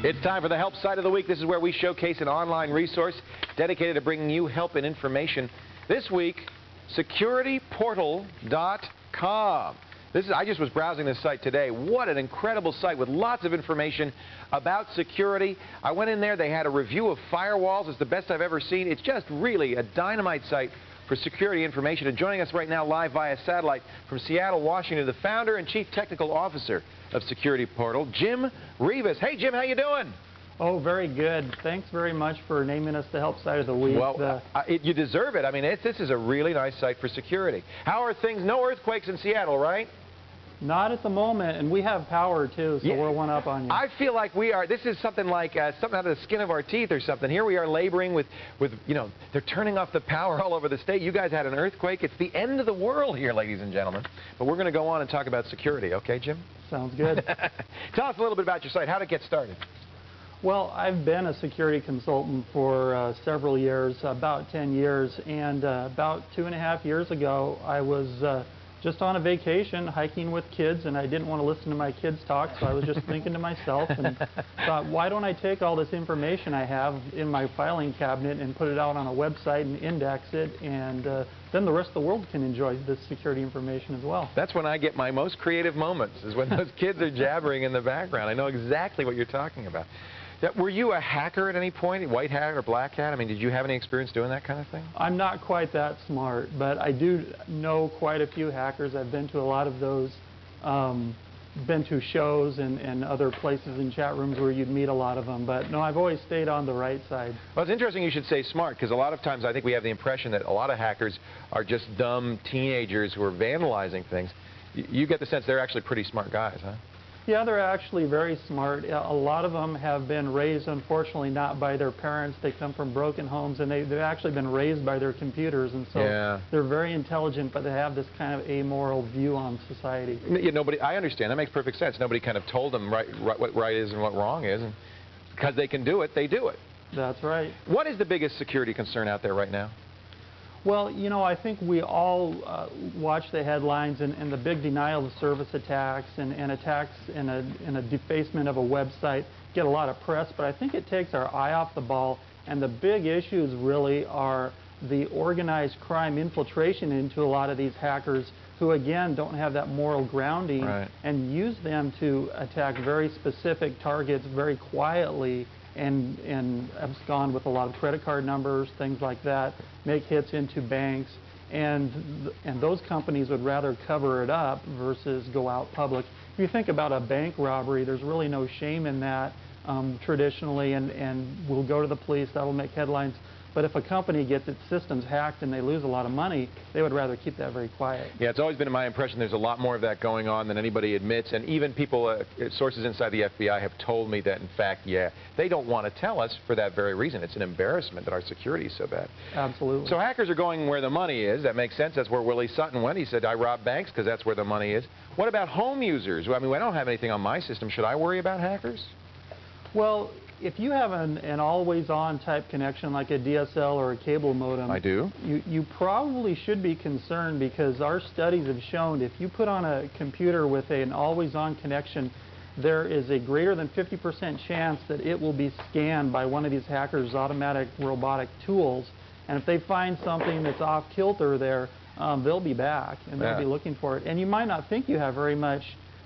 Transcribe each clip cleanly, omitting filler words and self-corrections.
It's time for the Help Site of the Week. This is where we showcase an online resource dedicated to bringing you help and information. This week, securityportal.com. I just was browsing this site today. What an incredible site with lots of information about security. I went in there. They had a review of firewalls. It's the best I've ever seen. It's just really a dynamite site for security information. And joining us right now live via satellite from Seattle, Washington, the founder and chief technical officer of Security Portal, Jim Rivas. Hey, Jim, how you doing? Oh, very good. Thanks very much for naming us the Help Site of the Week. Well, you deserve it. I mean, this is a really nice site for security. How are things? No earthquakes in Seattle, right? Not at the moment, and we have power too, so we're one up on you. I feel like we are. This is something like something out of the skin of our teeth or something. Here we are laboring with, you know, they're turning off the power all over the state. You guys had an earthquake. It's the end of the world here, ladies and gentlemen. But we're going to go on and talk about security, okay, Jim? Sounds good. Tell us a little bit about your site. How did it get started? Well, I've been a security consultant for several years, about 10 years, and about 2.5 years ago, I was just on a vacation hiking with kids, and I didn't want to listen to my kids talk, so I was just thinking to myself and thought, why don't I take all this information I have in my filing cabinet and put it out on a website and index it, and then the rest of the world can enjoy this security information as well. That's when I get my most creative moments, is when those kids are jabbering in the background. I know exactly what you're talking about. Were you a hacker at any point, white hat or black hat? I mean, did you have any experience doing that kind of thing? I'm not quite that smart, but I do know quite a few hackers. I've been to a lot of those, been to shows and other places in chat rooms where you'd meet a lot of them. But no, I've always stayed on the right side. Well, it's interesting you should say smart, because a lot of times I think we have the impression that a lot of hackers are just dumb teenagers who are vandalizing things. You get the sense they're actually pretty smart guys, huh? Yeah, they're actually very smart. A lot of them have been raised, unfortunately, not by their parents. They come from broken homes, and they've actually been raised by their computers, and so they're very intelligent, but they have this kind of amoral view on society. Yeah, I understand. That makes perfect sense. Nobody kind of told them what right is and what wrong is, and because they can do it, they do it. That's right. What is the biggest security concern out there right now? Well, you know, I think we all watch the headlines and the big denial of service attacks and attacks in a defacement of a website get a lot of press, but I think it takes our eye off the ball, and the big issues really are the organized crime infiltration into a lot of these hackers who, again, don't have that moral grounding and use them to attack very specific targets very quietly and abscond with a lot of credit card numbers, things like that, make hits into banks, and those companies would rather cover it up versus go out public. If you think about a bank robbery, there's really no shame in that traditionally, and we'll go to the police, that will make headlines. But if a company gets its systems hacked and they lose a lot of money, they would rather keep that very quiet. Yeah, it's always been my impression there's a lot more of that going on than anybody admits. And even people, sources inside the FBI have told me that, in fact, they don't want to tell us for that very reason. It's an embarrassment that our security is so bad. Absolutely. So hackers are going where the money is. That makes sense. That's where Willie Sutton went. He said, I rob banks because that's where the money is. What about home users? I mean, I don't have anything on my system. Should I worry about hackers? Well, if you have an always-on type connection like a DSL or a cable modem, I do. You probably should be concerned, because our studies have shown if you put on a computer with an always-on connection, there is a greater than 50% chance that it will be scanned by one of these hackers' automatic robotic tools. And if they find something that's off kilter there, they'll be back and they'll be looking for it. And you might not think you have very much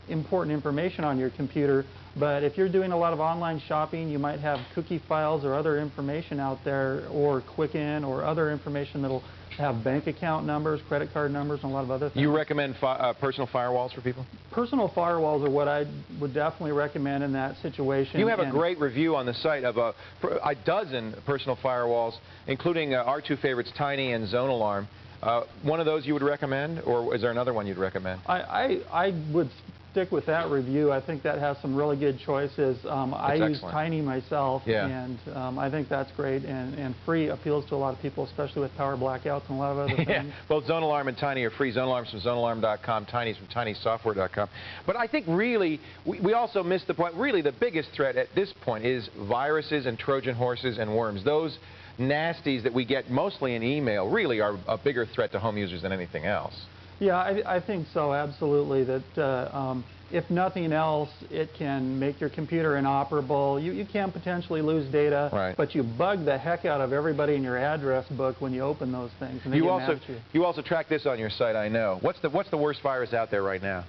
important information on your computer, but if you're doing a lot of online shopping, you might have cookie files or other information out there, or Quicken or other information that'll have bank account numbers, credit card numbers, and a lot of other things. You recommend personal firewalls for people? Personal firewalls are what I would definitely recommend in that situation. You have a great review on the site of a dozen personal firewalls, including our two favorites, Tiny and Zone Alarm. One of those you would recommend, or is there another one you'd recommend? I would stick with that review. I think that has some really good choices. I use Tiny myself, and I think that's great, and free appeals to a lot of people, especially with power blackouts and a lot of other things. Both Zone Alarm and Tiny are free. Zone Alarm's from zonealarm.com, Tiny's from tinysoftware.com. But I think really, we also missed the point. Really, the biggest threat at this point is viruses and Trojan horses and worms. Those nasties that we get mostly in email really are a bigger threat to home users than anything else. Yeah, I think so, absolutely. That if nothing else, it can make your computer inoperable. You can potentially lose data, right, but you bug the heck out of everybody in your address book when you open those things. And you also track this on your site, I know. What's the worst virus out there right now?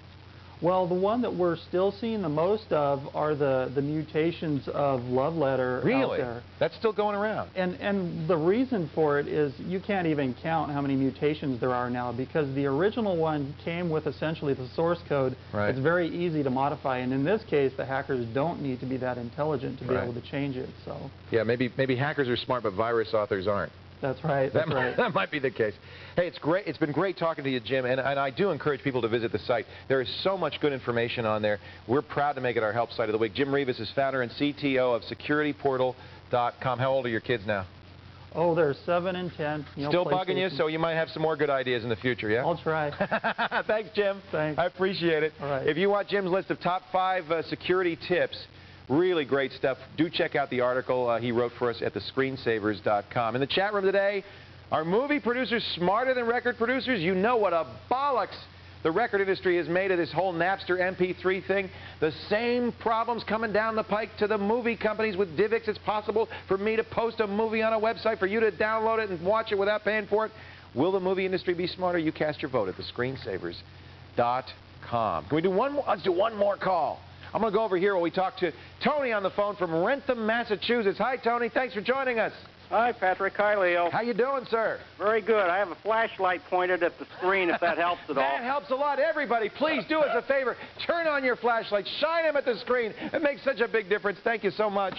Well, the one that we're still seeing the most of are the mutations of love letter out there. That's still going around. And the reason for it is you can't even count how many mutations there are now, because the original one came with essentially the source code. Right. It's very easy to modify, and in this case, the hackers don't need to be that intelligent to be able to change it. So. Yeah, maybe hackers are smart, but virus authors aren't. That's right. That's right. That might be the case. Hey, it's great. It's been great talking to you, Jim, and I do encourage people to visit the site. There is so much good information on there. We're proud to make it our Help Site of the Week. Jim Rivas is founder and CTO of SecurityPortal.com. How old are your kids now? Oh, they're 7 and 10. Still bugging you, so you might have some more good ideas in the future, yeah? I'll try. Thanks, Jim. Thanks. I appreciate it. All right. If you want Jim's list of top 5 security tips, really great stuff, do check out the article he wrote for us at thescreensavers.com. In the chat room today, are movie producers smarter than record producers? You know what a bollocks the record industry has made of this whole Napster MP3 thing. The same problems coming down the pike to the movie companies with DivX. It's possible for me to post a movie on a website for you to download it and watch it without paying for it. Will the movie industry be smarter? You cast your vote at thescreensavers.com. Can we do one more? Let's do one more call. I'm going to go over here while we talk to Tony on the phone from Wrentham, Massachusetts. Hi, Tony. Thanks for joining us. Hi, Patrick. Hi, Leo. How you doing, sir? Very good. I have a flashlight pointed at the screen, if that helps at all. That helps a lot. Everybody, please do us a favor. Turn on your flashlight. Shine them at the screen. It makes such a big difference. Thank you so much.